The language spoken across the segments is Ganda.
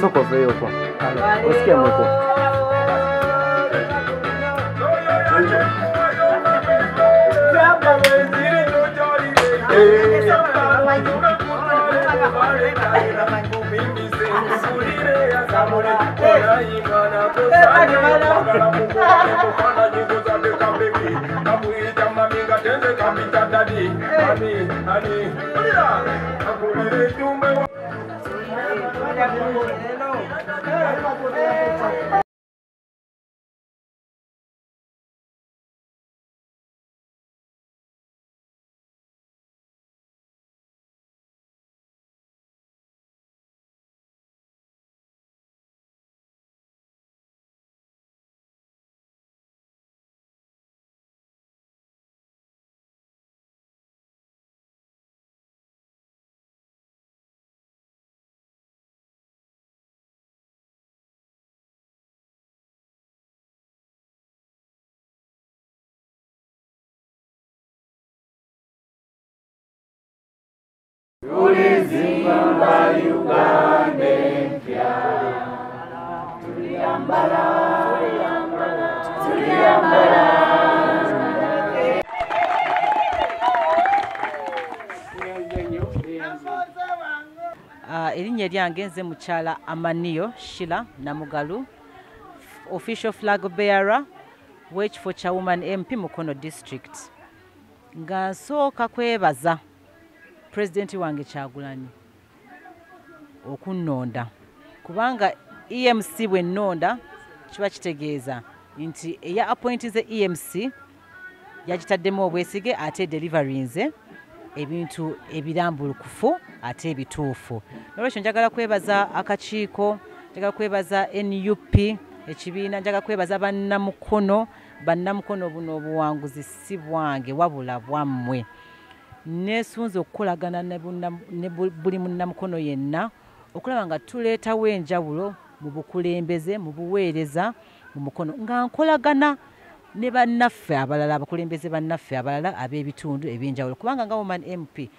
Soko veio kwa. Usikie mwiko. Tulizimba Uganda mpya, tuliambala. Erinnya lyange nze mukyala Amaniyo Shila Namugalu, official flag bearer w'ekifo kya Woman MP Mukono District. Nga nsooka kwebaza President wange Kyagulanyi okunnonda, kubanga EMC bwe nnonda kiba kitegeeza nti eya appointize EMC yagitaddemu obwesige ate deliverings ebintu ebirambulukufu ate ebituufu. Nolwekyo njagala kwebaza akakiiko, njagala kwebaza NUP ekibiina, njagala kwebaza bannamukono buno obuwanguzi si bwange wabula bwammwe. Nesunze okukolagana ne buli munnamukono yenna okulaba nga tuleetawo enjawulo mu bukulembeze, mu buweereza mu mukono, nga nkolagana ne bannaffe abalala, abakulembeze bannaffe abalala ab'ebitundu ebyenjawulo, kubanga nga Woman MP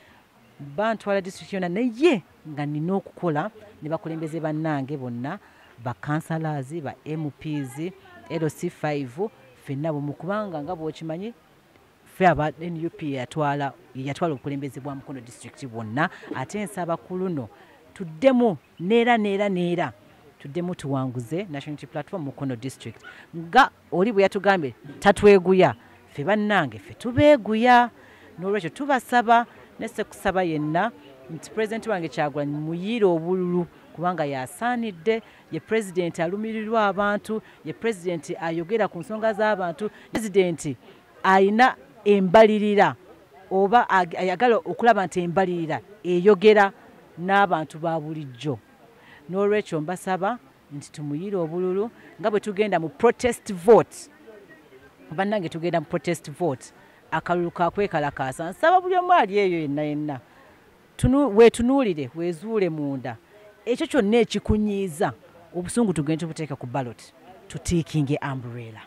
bantwala district yonna naye nga nina okukola ne bakulembeze bannange bonna, ba councillors, ba MPs, LC5 ffenna bumu, kubanga nga bw'okimanyi ffe aba NUP yatwala obukulembeze bwa Mukono district bwonna, ate nsaba ku luno tuddemu neera tuddemu tuwanguze National Unity Platform Mukono district. Nga oli bwe yatugambye tatweguya, ffe bannange ffe tubeeguya. N'olwekyo tubasaba nesse kusaba yenna nti President wange Kyagulanyi muyiire obululu, kubanga yasaanidde, ye President alumirirwa abantu, ye President ayogera ku nsonga z'abantu, President ayina embalirira oba ayagala okulaba nti embalirira eyogera n'abantu ba bulijjo. N'olwekyo mbasaba nti tumuyiire obululu nga bwe tugenda mu protest vote. Bannange tugenda mu protest vote, akalulu kakwekalakaasa. Nsaba buli omu ali eyo yenna weetunuulire, weezuule munda, ekyo kyonna ekikunyiiza obusungu tugende tubuteeka ku ballot, tutiikinge umbrella.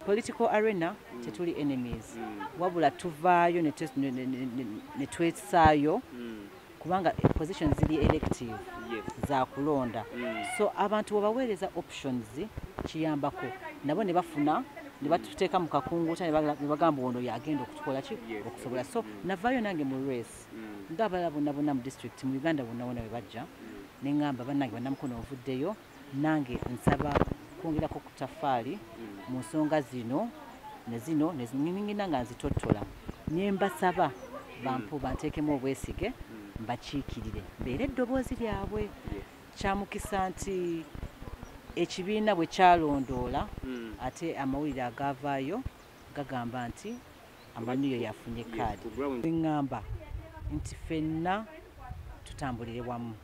Political arena tetuli enemies, wabula tuvaayo ne twesaayo, kubanga positions ziri elective za kulonda. So abantu baweereza options kiyambako nabo ne bafuna ne batuteeka mu kakunguta ne bagamba ono yagenda okutukola ki okusobola. So navaayo nange mu race ng'abalala bonna mu district mu Uganda bonna we bajja, ne ngamba bannange bannamukono ovuddeyo, nange nsaba kwongerako ku ttafaali mu nsonga zino ngina nga nzitottola. Ne mbasaba banteekemu obwesige, mbakiikirire, mbeere eddoboozi lyabwe. Kyamukisa nti ekibiina bwe kyalondoola ate amawulire agavaayo gagamba nti Amaniyo yafunye kaadi. Ngamba nti ffenna tutambulire wamu.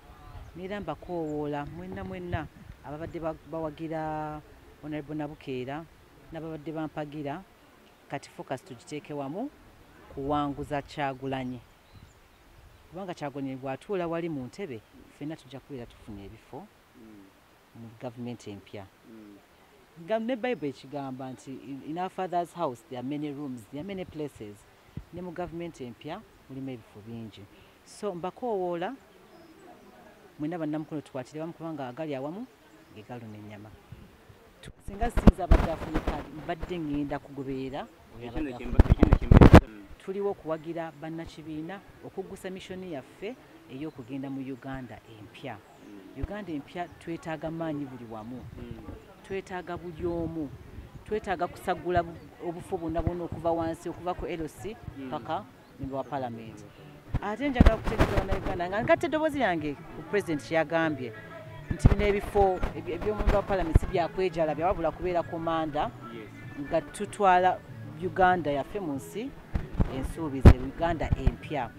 Neera mbakoowoola mwenna ababadde bawagira Honorable Nabukeera n'ababadde bampagira, kati focus tugiteeke wamu kuwanguza Kyagulanyi, kubanga Kyagulanyi bw'atuula wali mu ntebe, ffenna tujja kubeera tufuna ebifo mu gavumenti empya. Ne Bible ekigamba nti in our father's house there are many rooms, there are many places. ne mu gavumenti empya mulimu ebifo bingi. So mbakoowoola mwena bannamukono tukwatire wamu kubanga agali awamu ge galuna ennyama. Singa sinza abadde afunye kaadi mbadde ngenda kugoberera tuliwo okuwagira bannakibiina okuggusa missoni yaffe ey'okugenda mu Uganda empya. Uganda empya twetaaga maanyi buli wamu, twetaaga buli omu, twetaaga kusagula obufu bwonna bwonna okuva wansi okuva ku LC paka memba wa Parliament. Ate njagala kutegeeza bannayuganda nga ngatta eddoboozi yange ku President kyeyagambye nti bino ebifo eby'omumba wa Parliament si byakwejala byawabula kubeera komanda nga tutwala Uganda yaffe mu nsi ensuubize Uganda empya.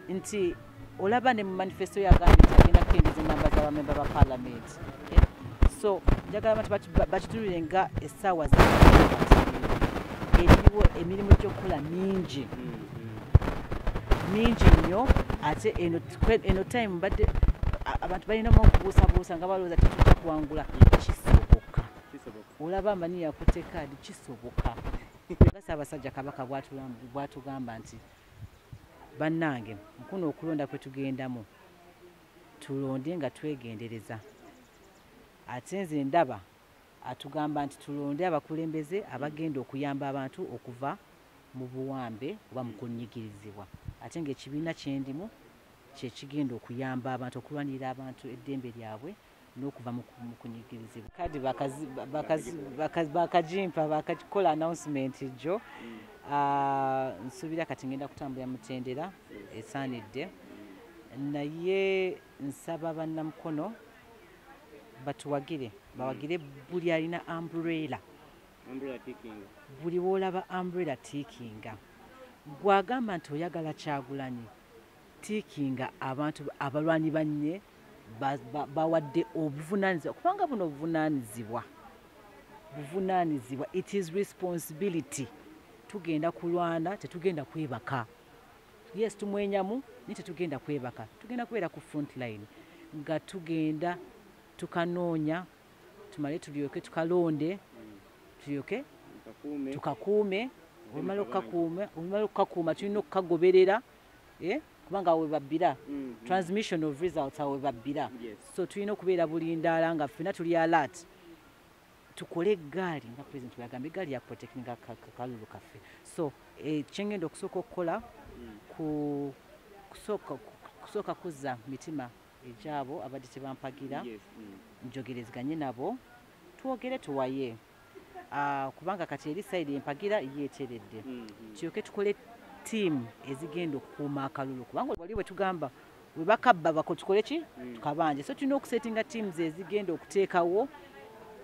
Nti olaba ne mu manifesto yagambye nti agenda kukendeeza ennamba z'abamemba ba Parliament. So njagala abantu bakitulire nga essaawa eriwo emirimu gy'okukola mingi nnyo ate eno time mbadde abantu balinamu okubuusabuusa nga balowooza tetujja kuwangula. Kisoboka. Olaba amani yakutte kaadi kisoboka. Ssaabasajja Kabaka bw'atugamba nti bannange mukuno okulonda kwe tugendamu tulonde nga twegendereza. Ate nze ndaba atugamba nti tulonde abakulembeze abagenda okuyamba abantu okuva mu buwambe oba mu kunyigirizibwa. Ate ng'ekibiina kyendimu kye kigenda okuyamba abantu okulwanirira abantu eddembe lyabwe n'okuva mu kunyigirizibwa. Kadi bakajimpa bakikola announcement jo. Nsuubira kati ngenda kutambula mutendera esaanidde naye nsaba bannamukono batuwagire bawagire buli alina umbrella buli woolaba umbrella tiikinga. Gwagamba nti oyagala Kyagulanyi tiikinga abantu abalwanyi bannye bawadde obuvunaanyizibwa kubanga buno buvunaanyizibwa it is responsibility. Tugenda kulwana tetugenda kwebaka. Yes tumwenyamu naye tetugenda kwebaka. Tugenda kubeera ku front line nga tugenda tukanoonya tumale tulyoke tukalonde tulyoke tukakuume. Olumala okukakuuma tulina okukagoberera kubanga awe babbira transmission of results awe babbira. So tulina okubeera bulindaala nga ffena tuli alert tukole eggaali nga President bwagamba eggaali ya protecting kalulu kaffe. So kyengenda okusooka okukola kusooka kuzza mitima egyabo abadde tebampagira njogerezganye nabo twogere tuwaye kubanga kati eri side empagira yeeteredde tulyoke tukole team ezigenda okukuuma akalulu kubanga wali bwe tugamba we bakabba bako tukole ki tukabanje. So tulina okusetinga teams ezigenda okuteekawo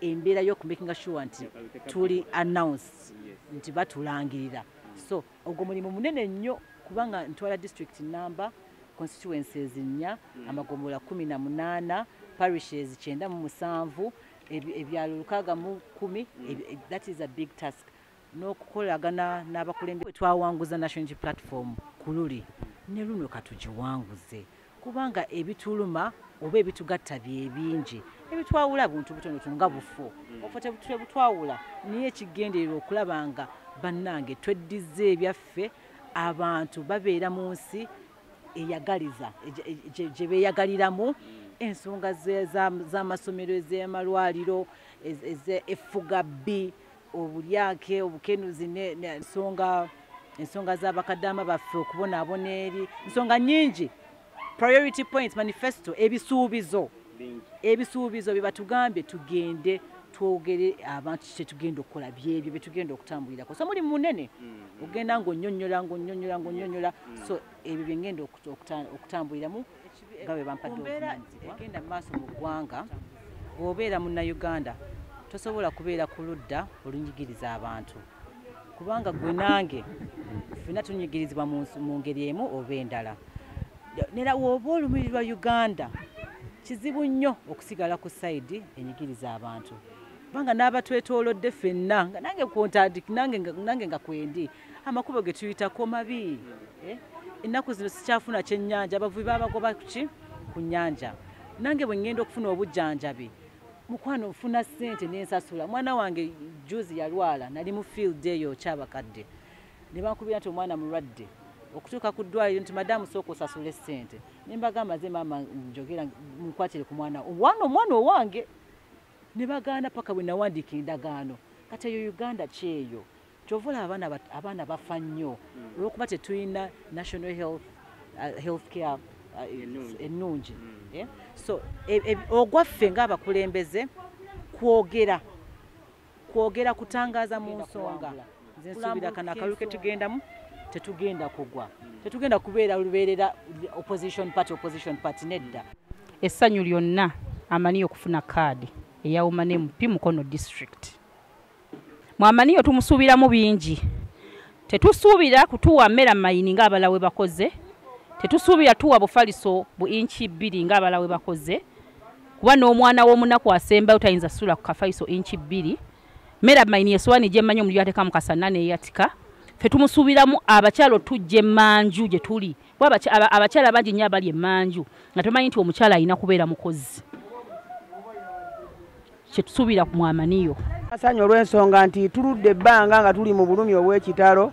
embeera y'okumakinga sure nti tuli announce nti batulangirira. So ogwo mulimu munene nnyo kubanga ntwala district number constituencies 4 amagombola 18 parishes 97 ebyalo 610. That is a big task. N'okukolagana n'abakulembeze twawanguza national unity platform ku luli ne luno katugiwanguze kubanga ebituluma oba ebitugatta bye bingi ebitwawula buntu butonotono nga bufu ofote butwawula niye ekigenderera okulaba nga bannange tweddiza ebyaffe abantu babeera mu nsi eyagaliza gye beeyagaliramu ensonga z'amasomero ez'amalwaliro ez'effuga bbi obulyake obukenuzi ensonga z'abakaddaama baffe okubonaabona eri ensonga nnyingi priority points manifesto ebisuubizo bye batugambye tugende twogere abantu kye tugenda okukola byebyo bye tugenda okutambulirako. So muli munene ogenda ng'onnyonnyola so ebyo bye ngenda okutambuliramu nga bwe bampadde obuvunaanyizibwa. Egenda mu maaso mu ggwanga bw'obeera munnayuganda tosobola kubeera ku ludda olunyigiriza abantu kubanga gwe nange ffenna tunyigirizibwa mu ngeri emu oba endala. Nera w'oba olumiri lwa Uganda kizibu nnyo okusigala ku sayidi enyigiriza abantu kubanga n'abatwetoolodde ffenna nga nange nange nga kwendi amakubo ge tuyitako mabi. Ennaku zino sikyafuna kyennyanja abavubi babagoba ku nnyanja. Nange bwe ngenda okufuna obujjanjabi mukwano nfuna ssente n'ensasula. Mwana wange juzi yalwala nali mu field eyo kyabakadde ne bankubira nti omwana mulwadde okutuuka ku ddwaliro nti madamu sooka osasule ssente ne mbagamba nze maama njogera munkwatire ku mwana omwana owange ne bagaana paka bwe nawandiika endagaano kati eyo Uganda kyeyo kyovola abaana bafa nnyo olwokuba tetulina national health care ennungi so ogwaffe ng'abakulembeze kwogera kutangaza mu nsonga nze nsuubira kana akalulu ke tugendamu tetugenda kugwa tetugenda kubeera lubeerera opposition party nedda essanyu lyonna amaniyo okufuna kaadi eyawuma n'emupi Mukono district mwamaniyo tumusuubiramu bingi tetusuubira kutuwa mmera mayini ng'abalawe bakoze tetusuubira tuwa bufaliso bu inchi 2 ng'abalawe bakoze kuba n'omwana w'omunaku asembayo tayinza sula ku kafaiso inchi 2 mmera mayini yesowani gyemmanyi omuliro ateka mu kasana neeyatika fe tumusuubiramu abakyalo tujje emanju gye tuli abakyala bangi nnyo abali emanju nga tumanyi nti omukyala alina kubeera mukozi kyetusuubira ku mwamaniyo asanyo olw'ensonga nti tuludde ebbanga nga tuli mu bulumi obw'ekitalo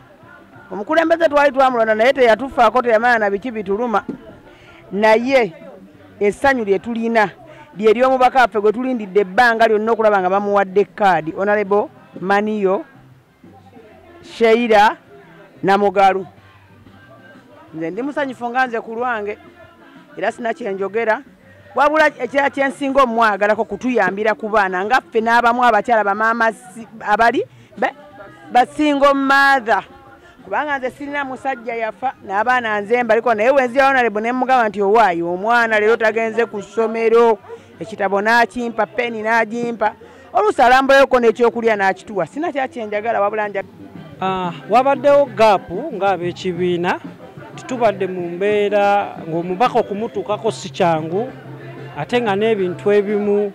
omukulembeze twali twamulonda naye teyatufaako teyamanya na biki bituluma naye essanyu lye tulina lye ly'omubaka waffe gwe tulindidde ebbanga lyonna okulaba nga bamuwadde kaadi Honorable Maniyo Sheila Namugalu nze ndi musanyufu nga nze ku lwange era sina kyenjogera wabula ekirala kyensinga omwagalako kutuyambira ku baana nga ffe n'abamu abakyala bamaama abali basingo mother kubanga nze sirina musajja yafa n'abaana nze mbaliko naye wenzira Honorable ne mugamba nti owaayo omwana leero tagenze ku ssomero ekitabo n'akimpa peni n'agimpa oluusi alambulayoko n'ekyokulya n'akituwa sina kyakyenjagala wabula wabaddewo gaapu ng'ab'ekibiina titubadde mu mbeera ng'omubaka okumutuukako si kyangu ate nga n'ebintu ebimu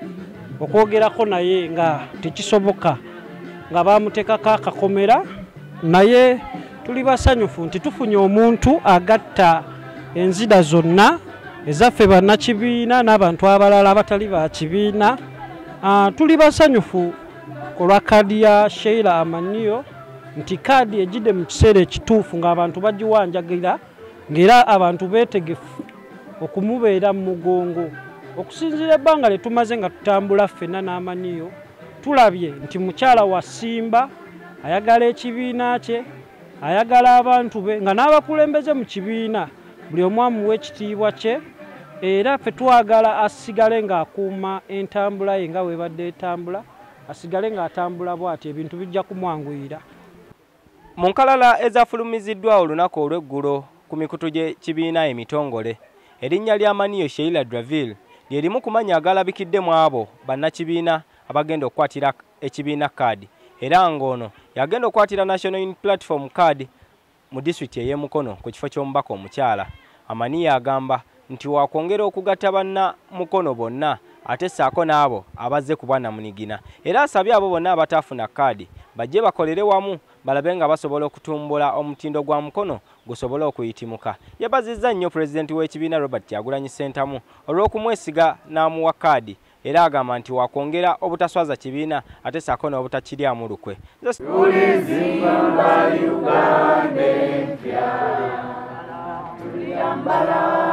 okwogerako naye nga tekisoboka nga bamuteekako akakomera naye tuli basanyufu nti tufunye omuntu agatta enzida zonna ezaffe bannakibiina n'abantu abalala abatali ba kibiina. Tuli basanyufu olwa kaadi ya Sheila Amaniyo nti kaadi ejidde mu kiseera ekituufu ng'abantu bagiwanjagira ng'era abantu beetegefu okumubeera mu mugongo. Okusinziira ebbanga lye tumaze nga tutambula ffenna n'Amaniyo tulabye nti mukyala wa Simba ayagala ekibiina kye ayagala abantu be nga n'abakulembeze mu kibiina buli omu amuwa ekitiibwa kye era ffe twagala asigale ng'akuuma entambula ye nga weebadde etambula asigale ng'atambula bw'ati ebintu bijja kumwanguyira. Mu nkalala ezafulumiziddwa olunaku olw'eggulo ku mikutu gy'ekibiina emitongole erinnya lya Amaniyo Sheila Draville lye limu ku mannya agalabikidde mu abo bannakibiina abagenda okukwatira ekibiina kaadi era ng'ono yagenda okukwatira National Unity Platform kaadi mu disitulikiti ey'e Mukono ku kifo ky'omubaka omukyala. Amaniyo agamba nti wakwongera okugatta banna Mukono bonna ate ssaako n'abo abazze ku Bwannamunigina era asabye abo bonna abataafuna kaadi bajje bakolere wamu balabe nga basobola okutumbula omutindo gwa Mukono gusobole okuyitimuka. Yabazizza nnyo pulezidenti w'ekibiina Robert Kyagulanyi Ssentamu olw'okumwesiga n'amuwa kaadi era agamba nti wakwongera obutaswaza kibiina ate ssaako n'obutakiryamu lukwe. Tulizimba Uganda empya, tuliyambala